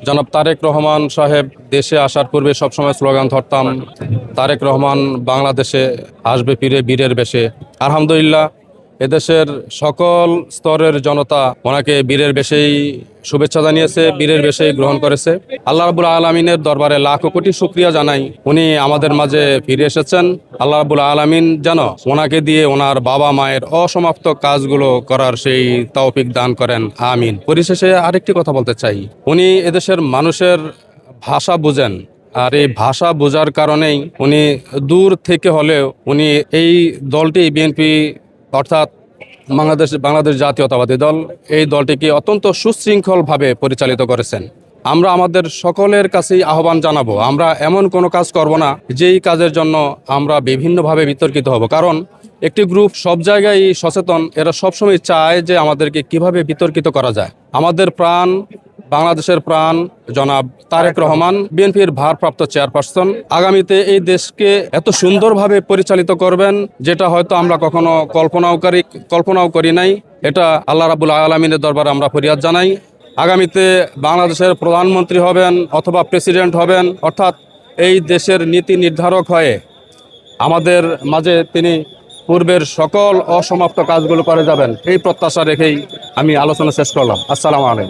জনাব তারেক রহমান সাহেব দেশে আসার পূর্বে সবসময় স্লোগান ধরতাম, তারেক রহমান বাংলাদেশে আসবে ফিরে বীরের বেশে। আলহামদুলিল্লাহ, এদেশের সকল স্তরের জনতা ওনাকে বীরের বেশেই শুভেচ্ছা জানিয়েছে, বীরের বেশেই গ্রহণ করেছে। আল্লাহ রাব্বুল আলামিনের দরবারে লাখো কোটি শুকরিয়া জানাই, উনি আমাদের মাঝে ফিরে এসেছেন। আল্লাহ রাব্বুল আলামিন যেন ওনাকে দিয়ে ওনার বাবা মায়ের অসমাপ্ত কাজগুলো করার সেই তৌফিক দান করেন, আমিন। পরিশেষে আরেকটি কথা বলতে চাই, উনি এদেশের মানুষের ভাষা বুঝেন, আর এই ভাষা বোঝার কারণেই উনি দূর থেকে হলেও উনি এই দলটি বিএনপি অর্থাৎ বাংলাদেশ জাতীয়তাবাদী দল, এই দলটিকে অত্যন্ত সুশৃঙ্খলভাবে পরিচালিত করেছেন। আমরা আমাদের সকলের কাছেই আহ্বান জানাবো, আমরা এমন কোনো কাজ করব না যেই কাজের জন্য আমরা বিভিন্নভাবে বিতর্কিত হব। কারণ একটি গ্রুপ সব জায়গায় সচেতন, এরা সবসময় চায় যে আমাদেরকে কিভাবে বিতর্কিত করা যায়। আমাদের প্রাণ, বাংলাদেশের প্রাণ জনাব তারেক রহমান বিএনপির ভারপ্রাপ্ত চেয়ারপারসন, আগামীতে এই দেশকে এত সুন্দরভাবে পরিচালিত করবেন যেটা হয়তো আমরা কখনো কল্পনাও করি নাই। এটা আল্লাহ রাব্বুল আলামিনের দরবারে আমরা ফরিয়াদ জানাই। আগামীতে বাংলাদেশের প্রধানমন্ত্রী হবেন অথবা প্রেসিডেন্ট হবেন, অর্থাৎ এই দেশের নীতি নির্ধারক হয়ে আমাদের মাঝে তিনি পূর্বের সকল অসমাপ্ত কাজগুলো করে যাবেন, এই প্রত্যাশা রেখেই আমি আলোচনা শেষ করলাম। আসসালামু আলাইকুম।